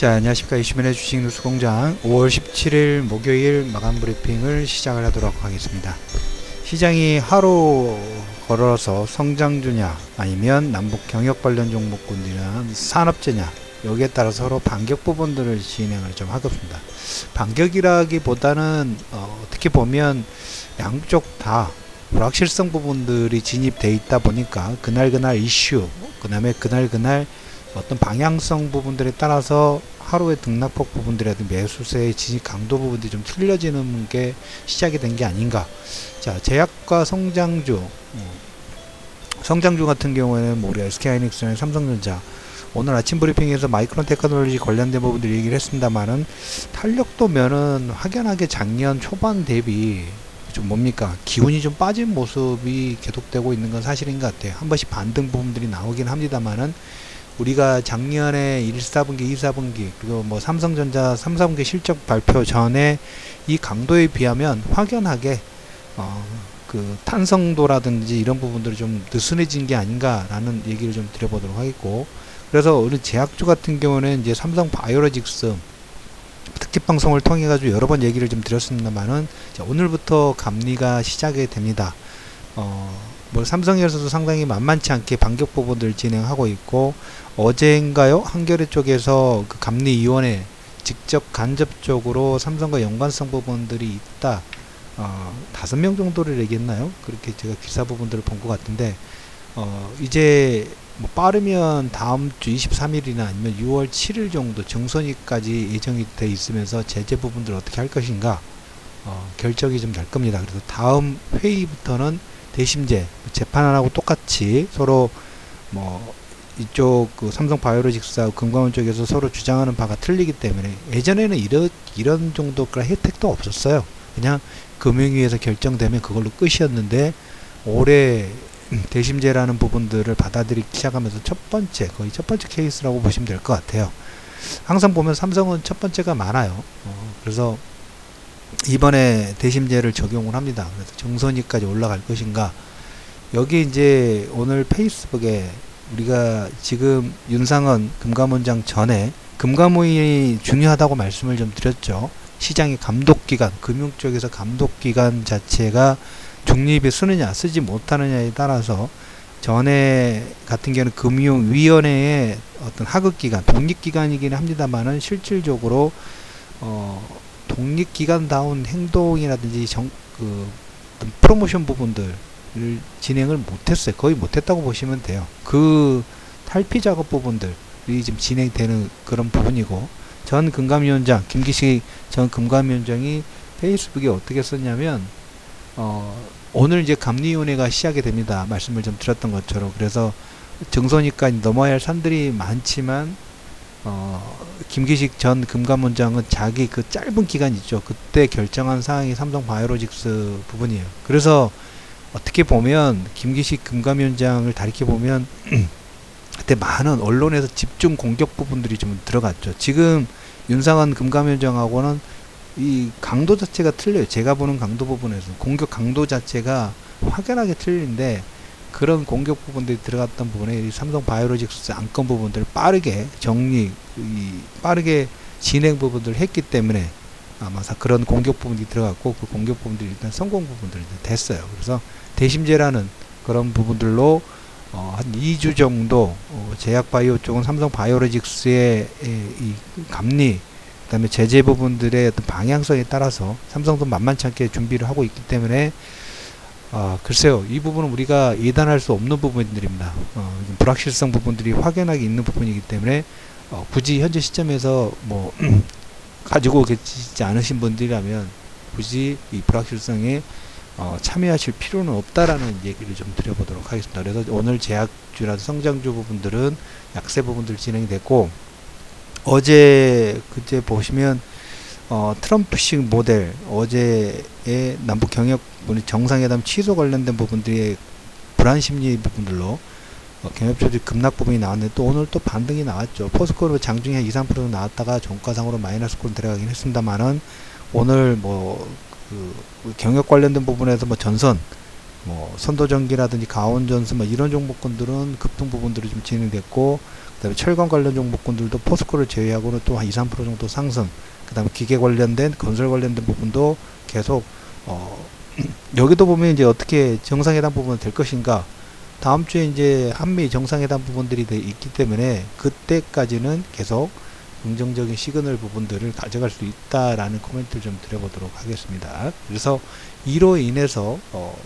자, 안녕하십니까. 이슈맨의 주식뉴스공장 5월 17일 목요일 마감 브리핑을 시작을 하도록 하겠습니다. 시장이 하루 걸어서 성장주냐 아니면 남북 경역 관련 종목군이나 산업재냐, 여기에 따라서 서로 반격 부분들을 진행을 좀 하겠습니다. 반격이라기보다는 어떻게 보면 양쪽 다 불확실성 부분들이 진입되어 있다 보니까 그날 이슈, 그 다음에 그날 어떤 방향성 부분들에 따라서 하루의 등락폭 부분들이라든지 매수세의 진입 강도 부분들이 좀 틀려지는 게 시작이 된 게 아닌가. 자, 제약과 성장주 같은 경우에는 뭐 우리 SK하이닉스나 삼성전자, 오늘 아침 브리핑에서 마이크론 테크놀로지 관련된 부분들 얘기를 했습니다만은 탄력도면은 확연하게 작년 초반 대비 좀 뭡니까, 기운이 좀 빠진 모습이 계속되고 있는 건 사실인 것 같아요. 한 번씩 반등 부분들이 나오긴 합니다만은 우리가 작년에 1, 4분기, 2, 4분기 그리고 뭐 삼성전자 3, 4분기 실적 발표 전에 이 강도에 비하면 확연하게 그 탄성도라든지 이런 부분들이 좀 느슨해진 게 아닌가라는 얘기를 좀 드려보도록 하겠고, 그래서 우리 제약주 같은 경우는 이제 삼성 바이오로직스 특집 방송을 통해 가지고 여러 번 얘기를 좀 드렸습니다만은 오늘부터 감리가 시작이 됩니다. 뭐 삼성에서도 상당히 만만치 않게 반격 부분들 진행하고 있고, 어제인가요? 한겨레 쪽에서 그 감리위원회 직접 간접적으로 삼성과 연관성 부분들이 있다. 5명 정도를 얘기했나요? 그렇게 제가 기사 부분들을 본 것 같은데, 이제 뭐 빠르면 다음 주 23일이나 아니면 6월 7일 정도 정선이까지 예정이 돼 있으면서 제재 부분들을 어떻게 할 것인가 결정이 좀 날 겁니다. 그래서 다음 회의부터는 대심제 재판하고 똑같이 서로 뭐 이쪽 그 삼성 바이오로직스하고 금감원 쪽에서 서로 주장하는 바가 틀리기 때문에, 예전에는 이런 정도 그런 혜택도 없었어요. 그냥 금융위에서 결정되면 그걸로 끝이었는데, 올해 대심제라는 부분들을 받아들이기 시작하면서 거의 첫 번째 케이스라고 보시면 될 것 같아요. 항상 보면 삼성은 첫 번째가 많아요. 그래서 이번에 대심제를 적용을 합니다. 그래서 정선이까지 올라갈 것인가. 여기 이제 오늘 페이스북에 우리가 지금 윤상헌 금감원장 전에 금감원이 중요하다고 말씀을 좀 드렸죠. 시장의 감독기관, 금융 쪽에서 감독기관 자체가 중립에 쓰느냐 쓰지 못하느냐에 따라서, 전에 같은 경우는 금융위원회의 어떤 하급기관, 독립기관이긴 합니다만은 실질적으로 독립기관다운 행동이라든지 어떤 프로모션 부분들을 진행을 못했어요. 거의 못했다고 보시면 돼요. 그 탈피 작업 부분들이 지금 진행되는 그런 부분이고, 전 금감위원장 김기식 전 금감위원장이 페이스북에 어떻게 썼냐면, 오늘 이제 감리위원회가 시작이 됩니다. 말씀을 좀 드렸던 것처럼. 그래서 정선이까지 넘어야 할 산들이 많지만 김기식 전 금감원장은 자기 그 짧은 기간 있죠. 그때 결정한 사항이 삼성 바이오로직스 부분이에요. 그래서 어떻게 보면 김기식 금감위원장을 다르게 보면 그때 많은 언론에서 집중 공격 부분들이 좀 들어갔죠. 지금 윤상헌 금감위원장하고는 이 강도 자체가 틀려요. 제가 보는 강도 부분에서 공격 강도 자체가 확연하게 틀린데, 그런 공격 부분들이 들어갔던 부분에 이 삼성 바이오로직스 안건 부분들을 빠르게 빠르게 진행 부분들을 했기 때문에 아마 그런 공격 부분이 들어갔고, 그 공격 부분들이 일단 성공 부분들이 됐어요. 그래서 대심제라는 그런 부분들로 한 2주 정도 제약바이오 쪽은 삼성 바이오로직스의 이 감리, 그 다음에 제재 부분들의 어떤 방향성에 따라서 삼성도 만만치 않게 준비를 하고 있기 때문에, 글쎄요, 이 부분은 우리가 예단할 수 없는 부분들입니다. 불확실성 부분들이 확연하게 있는 부분이기 때문에 굳이 현재 시점에서 뭐 가지고 계시지 않으신 분들이라면 굳이 이 불확실성에 참여하실 필요는 없다라는 얘기를 좀 드려보도록 하겠습니다. 그래서 오늘 제약주라든 성장주 부분들은 약세 부분들 진행이 됐고, 그때 보시면 트럼프식 모델, 어제의 남북 경협 정상회담 취소 관련된 부분들의 불안 심리 부분들로 경협조직 급락 부분이 나왔는데, 또 오늘 또 반등이 나왔죠. 포스코로 장중에 한 2, 3% 나왔다가 종가상으로 마이너스권 들어가긴 했습니다만은, 오늘 뭐 그 경협 관련된 부분에서 뭐 전선 뭐 선도전기라든지 가온전스 뭐 이런 종목군들은 급등 부분들이 좀 진행됐고, 그다음에 철강 관련 종목군들도 포스코를 제외하고는 또 한 2, 3% 정도 상승. 그다음에 기계 관련된 건설 관련된 부분도 계속 여기도 보면 이제 어떻게 정상회담 부분이 될 것인가. 다음 주에 이제 한미 정상회담 부분들이 있기 때문에 그때까지는 계속 긍정적인 시그널 부분들을 가져갈 수 있다라는 코멘트를 좀 드려보도록 하겠습니다. 그래서 이로 인해서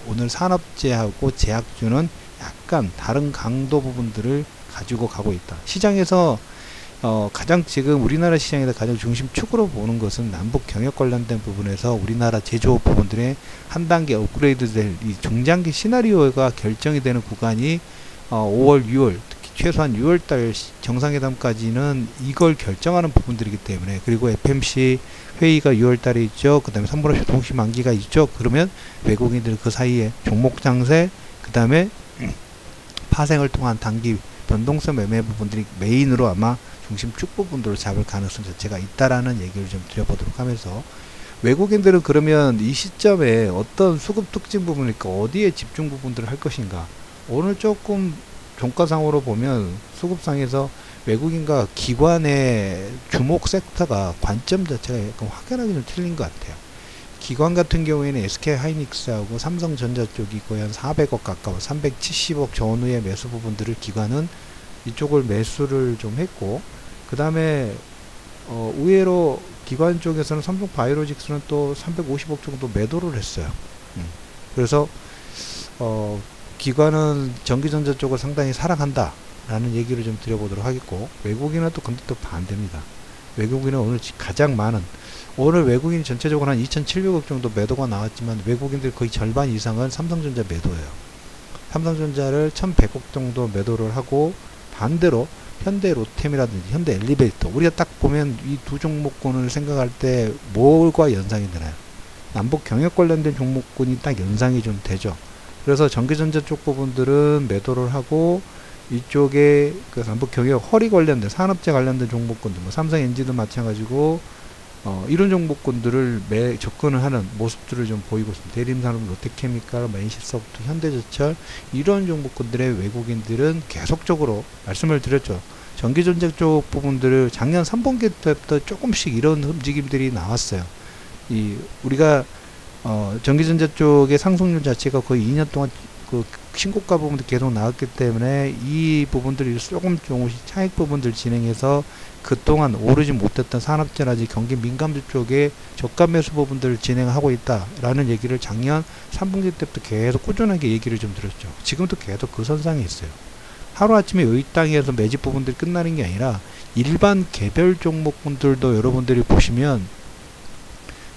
오늘 산업재하고 제약주는 약간 다른 강도 부분들을 가지고 가고 있다. 시장에서 가장 지금 우리나라 시장에서 가장 중심축으로 보는 것은 남북 경협 관련된 부분에서 우리나라 제조업 부분들의 한 단계 업그레이드 될 이 중장기 시나리오가 결정이 되는 구간이 5월, 6월, 특히 최소한 6월달 정상회담까지는 이걸 결정하는 부분들이기 때문에, 그리고 FMC 회의가 6월달에 있죠. 그 다음에 선물없이 동시 만기가 있죠. 그러면 외국인들 그 사이에 종목 장세, 그 다음에 파생을 통한 단기 변동성 매매 부분들이 메인으로 아마 중심축 부분들을 잡을 가능성 자체가 있다라는 얘기를 좀 드려보도록 하면서, 외국인들은 그러면 이 시점에 어떤 수급 특징 부분일까, 어디에 집중 부분들을 할 것인가. 오늘 조금 종가상으로 보면 수급상에서 외국인과 기관의 주목 섹터가 관점 자체가 약간 확연하게 좀 틀린 것 같아요. 기관 같은 경우에는 SK 하이닉스하고 삼성전자 쪽이 거의 한 400억 가까워 370억 전후의 매수 부분들을 기관은 이쪽을 매수를 좀 했고, 그 다음에 의외로 기관 쪽에서는 삼성 바이오로직스는 또 350억 정도 매도를 했어요. 그래서 기관은 전기전자 쪽을 상당히 사랑한다 라는 얘기를 좀 드려보도록 하겠고, 외국인은 또 근데 또 반대입니다. 외국인은 오늘 가장 많은, 오늘 외국인이 전체적으로 한 2,700억 정도 매도가 나왔지만 외국인들 거의 절반 이상은 삼성전자 매도예요. 삼성전자를 1,100억 정도 매도를 하고, 반대로 현대 로템이라든지 현대 엘리베이터, 우리가 딱 보면 이 두 종목군을 생각할 때 뭘과 연상이 되나요? 남북 경협 관련된 종목군이 딱 연상이 좀 되죠. 그래서 전기전자 쪽 부분들은 매도를 하고, 이쪽에 그 남북 경협 허리 관련된 산업재 관련된 종목군들, 뭐 삼성 엔진도 마찬가지고 이런 종목군들을 접근을 하는 모습들을 좀 보이고 있습니다. 대림산업, 롯데케미칼, NC소프트, 현대제철, 이런 종목군들의 외국인들은 계속적으로 말씀을 드렸죠. 전기전자 쪽 부분들을 작년 3분기 때부터 조금씩 이런 움직임들이 나왔어요. 우리가 전기전자 쪽의 상승률 자체가 거의 2년 동안 그 신고가 부분도 계속 나왔기 때문에 이 부분들이 조금씩 차익 부분들 진행해서 그동안 오르지 못했던 산업재라든지 경기 민감주 쪽에 저가 매수 부분들을 진행하고 있다라는 얘기를 작년 3분기 때부터 계속 꾸준하게 얘기를 좀 드렸죠. 지금도 계속 그 선상에 있어요. 하루아침에 이 땅에서 매집 부분들이 끝나는 게 아니라 일반 개별 종목분들도 여러분들이 보시면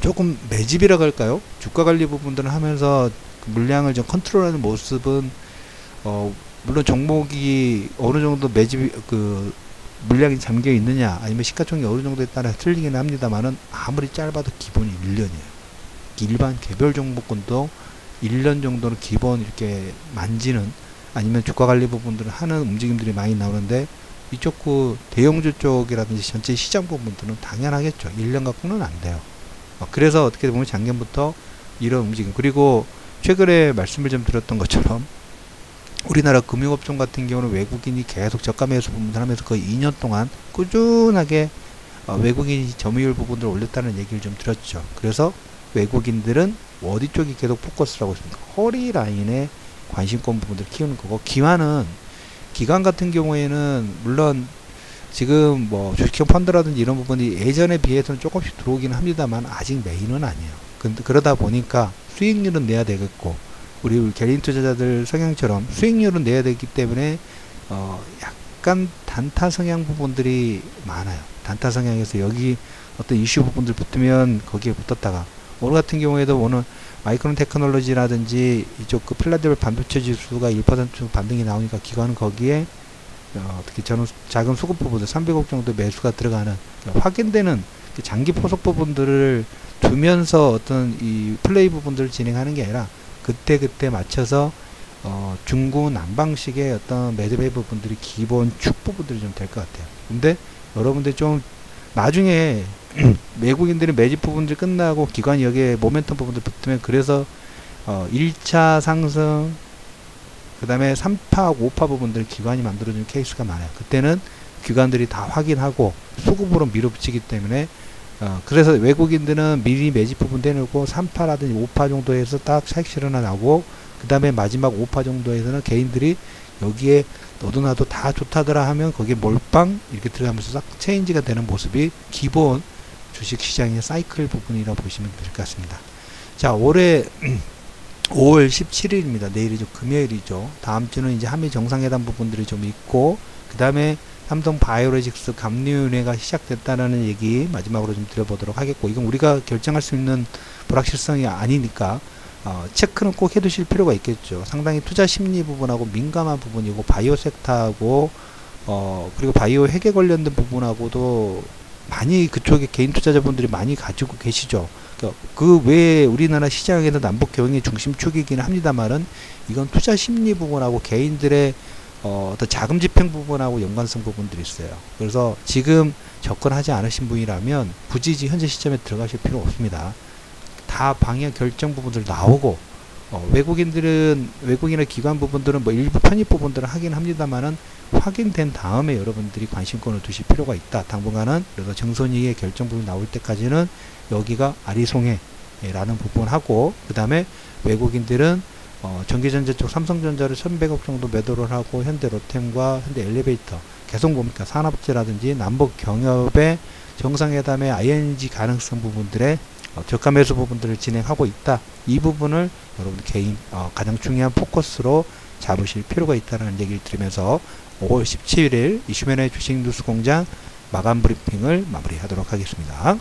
조금 매집이라고 할까요? 주가 관리 부분들을 하면서 물량을 좀 컨트롤하는 모습은 물론 종목이 어느 정도 매집이 물량이 잠겨 있느냐 아니면 시가총이 어느 정도에 따라 틀리긴 합니다만은 아무리 짧아도 기본이 1년이에요. 일반 개별 종목군도 1년 정도는 기본 이렇게 만지는 아니면 주가 관리 부분들을 하는 움직임들이 많이 나오는데, 이쪽 대형주 쪽이라든지 전체 시장 부분들은 당연하겠죠. 1년 갖고는 안 돼요. 그래서 어떻게 보면 작년부터 이런 움직임, 그리고 최근에 말씀을 좀 드렸던 것처럼 우리나라 금융업종 같은 경우는 외국인이 계속 저가 매수 부분들 하면서 거의 2년 동안 꾸준하게 외국인이 점유율 부분들을 올렸다는 얘기를 좀 드렸죠. 그래서 외국인들은 어디 쪽이 계속 포커스를 하고 있습니까? 허리 라인에 관심권 부분들을 키우는 거고, 기관 같은 경우에는 물론 지금 뭐 주식형 펀드라든지 이런 부분이 예전에 비해서는 조금씩 들어오기는 합니다만 아직 메인은 아니에요. 그러다 보니까 수익률은 내야 되겠고, 우리 개인 투자자들 성향처럼 수익률은 내야 되기 때문에 약간 단타 성향 부분들이 많아요. 단타 성향에서 여기 어떤 이슈 부분들 붙으면 거기에 붙었다가, 오늘 같은 경우에도 오늘 마이크론 테크놀로지라든지 이쪽 그 필라델피아 반도체 지수가 1% 반등이 나오니까 기관은 거기에 특히 저는 작은 수급 부분들 300억 정도 매수가 들어가는 확인되는 장기 포석 부분들을 두면서 어떤 이 플레이 부분들을 진행하는 게 아니라 그때 맞춰서 중구 난방식의 어떤 매듭의 부분들이 기본 축 부분들이 좀 될 것 같아요. 근데 여러분들 좀 나중에 외국인들이 매집 부분들이 끝나고 기관이 여기에 모멘텀 부분들 붙으면, 그래서 1차 상승, 그 다음에 3파하고 5파 부분들 기관이 만들어주는 케이스가 많아요. 그때는 기관들이 다 확인하고 소급으로 밀어붙이기 때문에 그래서 외국인들은 미리 매집 부분 대놓고 3파라든지 5파 정도에서 딱 차익 실현을 나고, 그 다음에 마지막 5파 정도에서는 개인들이 여기에 너도 나도 다 좋다더라 하면 거기에 몰빵 이렇게 들어가면서 싹 체인지가 되는 모습이 기본 주식시장의 사이클 부분이라고 보시면 될 것 같습니다. 자, 올해 5월 17일입니다. 내일이죠. 금요일이죠. 다음 주는 이제 한미 정상회담 부분들이 좀 있고, 그 다음에 삼성 바이오로직스 감리위원회가 시작됐다는 얘기 마지막으로 좀 드려보도록 하겠고, 이건 우리가 결정할 수 있는 불확실성이 아니니까 체크는 꼭 해두실 필요가 있겠죠. 상당히 투자 심리 부분하고 민감한 부분이고, 바이오 섹터하고 그리고 바이오 핵에 관련된 부분하고도 많이 그쪽에 개인 투자자분들이 많이 가지고 계시죠. 그 외에 우리나라 시장에서 남북 경영의 중심축이기는 합니다만은, 이건 투자 심리 부분하고 개인들의 어떤 자금 집행 부분하고 연관성 부분들이 있어요. 그래서 지금 접근하지 않으신 분이라면 굳이 현재 시점에 들어가실 필요 없습니다. 다 방향 결정 부분들 나오고, 외국인의 기관 부분들은 뭐 일부 편입 부분들은 하긴 합니다만은, 확인된 다음에 여러분들이 관심권을 두실 필요가 있다. 당분간은. 그래서 정선이의 결정 부분이 나올 때까지는 여기가 아리송해 라는 부분하고, 그 다음에 외국인들은 전기전자 쪽 삼성전자를 1100억 정도 매도를 하고, 현대 로템과 현대 엘리베이터 계속 뭡니까 산업재라든지 남북 경협의 정상회담의 ING 가능성 부분들의 저가 매수 부분들을 진행하고 있다. 이 부분을 여러분 개인 가장 중요한 포커스로 잡으실 필요가 있다는 얘기를 드리면서 5월 17일 이슈맨의 주식 뉴스 공장 마감 브리핑을 마무리하도록 하겠습니다.